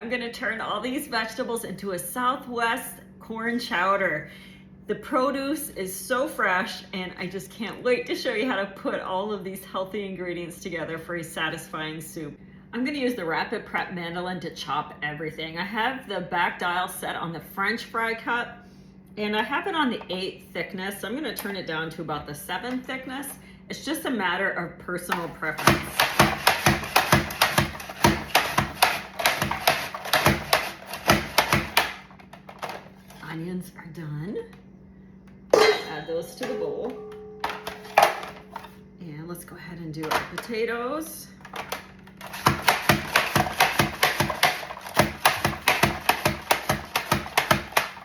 I'm gonna turn all these vegetables into a Southwest corn chowder. The produce is so fresh and I just can't wait to show you how to put all of these healthy ingredients together for a satisfying soup. I'm gonna use the Rapid Prep mandolin to chop everything. I have the back dial set on the French fry cut and I have it on the 8 thickness. So I'm gonna turn it down to about the 7 thickness. It's just a matter of personal preference. Onions are done. Add those to the bowl. And let's go ahead and do our potatoes.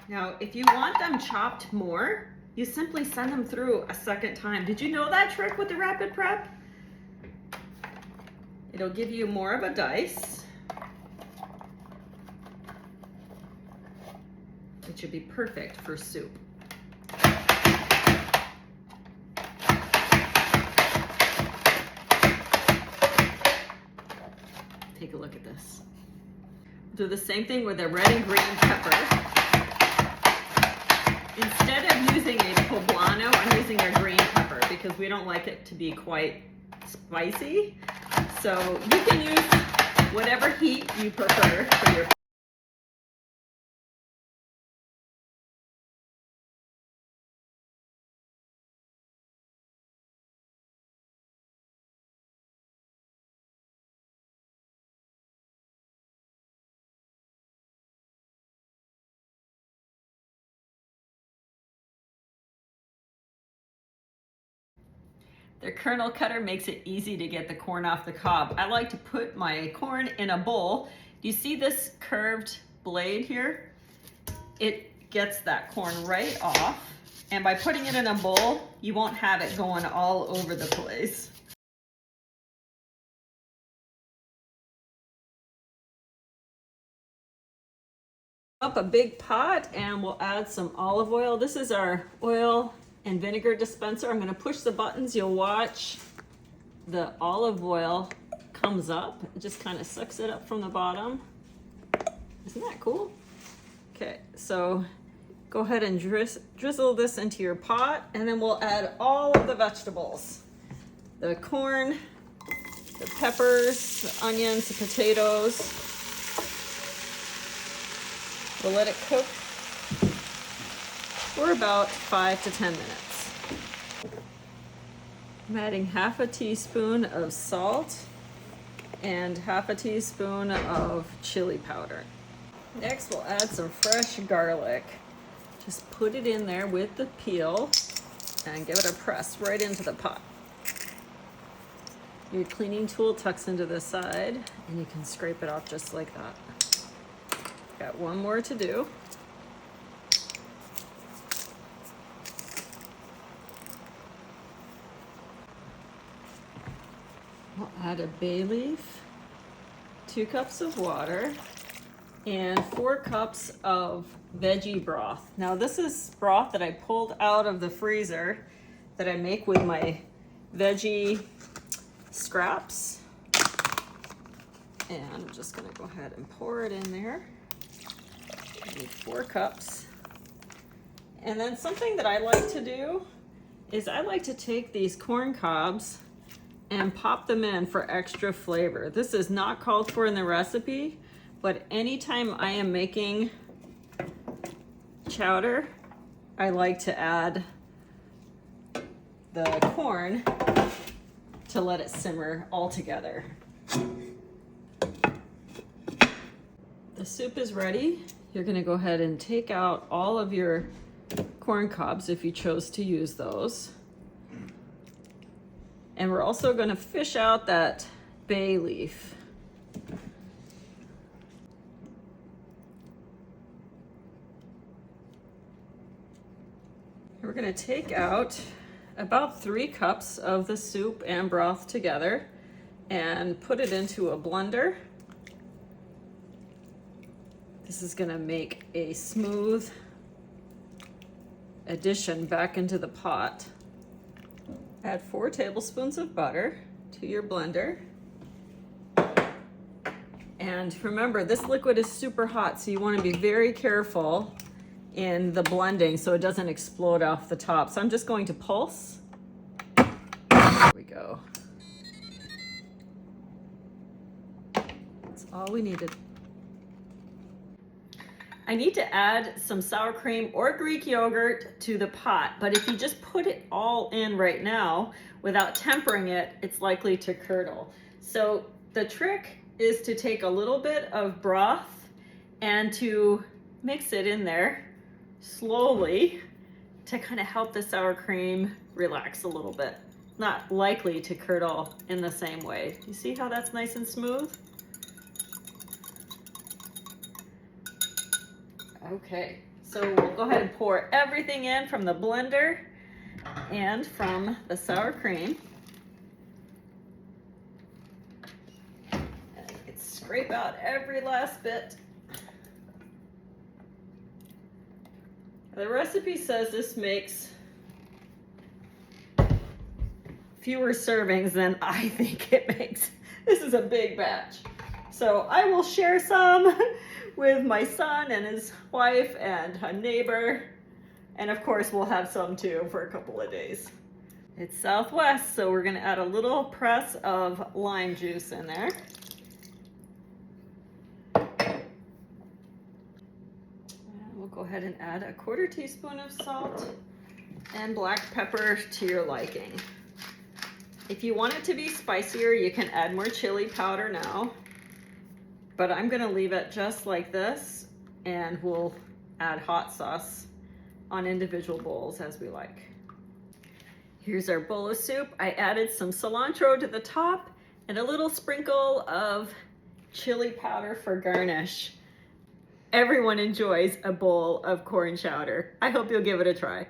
Now, if you want them chopped more, you simply send them through a second time. Did you know that trick with the Rapid Prep? It'll give you more of a dice. It should be perfect for soup. Take a look at this. Do the same thing with the red and green pepper. Instead of using a poblano, I'm using a green pepper because we don't like it to be quite spicy. So you can use whatever heat you prefer for your The kernel cutter makes it easy to get the corn off the cob. I like to put my corn in a bowl. Do you see this curved blade here? It gets that corn right off. And by putting it in a bowl, you won't have it going all over the place. Up a big pot and we'll add some olive oil. This is our oil and vinegar dispenser. I'm gonna push the buttons. You'll watch the olive oil comes up. It just kind of sucks it up from the bottom. Isn't that cool? Okay, so go ahead and drizzle this into your pot and then we'll add all of the vegetables. The corn, the peppers, the onions, the potatoes. We'll let it cook for about 5 to 10 minutes. I'm adding half a teaspoon of salt and half a teaspoon of chili powder. Next, we'll add some fresh garlic. Just put it in there with the peel and give it a press right into the pot. Your cleaning tool tucks into the side and you can scrape it off just like that. Got one more to do. We'll add a bay leaf, 2 cups of water, and 4 cups of veggie broth. Now this is broth that I pulled out of the freezer that I make with my veggie scraps. And I'm just gonna go ahead and pour it in there. I need 4 cups. And then something that I like to do is I like to take these corn cobs and pop them in for extra flavor. This is not called for in the recipe, but anytime I am making chowder, I like to add the corn to let it simmer all together. The soup is ready. You're gonna go ahead and take out all of your corn cobs if you chose to use those. And we're also gonna fish out that bay leaf. We're gonna take out about 3 cups of the soup and broth together and put it into a blender. This is gonna make a smooth addition back into the pot. Add 4 tablespoons of butter to your blender. And remember, this liquid is super hot, so you want to be very careful in the blending so it doesn't explode off the top. So I'm just going to pulse. There we go. That's all we needed. I need to add some sour cream or Greek yogurt to the pot, but if you just put it all in right now without tempering it, it's likely to curdle. So the trick is to take a little bit of broth and to mix it in there slowly to kind of help the sour cream relax a little bit. Not likely to curdle in the same way. You see how that's nice and smooth? Okay, so we'll go ahead and pour everything in from the blender and from the sour cream. And scrape out every last bit. The recipe says this makes fewer servings than I think it makes. This is a big batch. So I will share some with my son and his wife and a neighbor. And of course we'll have some too for a couple of days. It's Southwest, so we're gonna add a little press of lime juice in there. And we'll go ahead and add a 1/4 teaspoon of salt and black pepper to your liking. If you want it to be spicier, you can add more chili powder now. But I'm gonna leave it just like this, and we'll add hot sauce on individual bowls as we like. Here's our bowl of soup. I added some cilantro to the top and a little sprinkle of chili powder for garnish. Everyone enjoys a bowl of corn chowder. I hope you'll give it a try.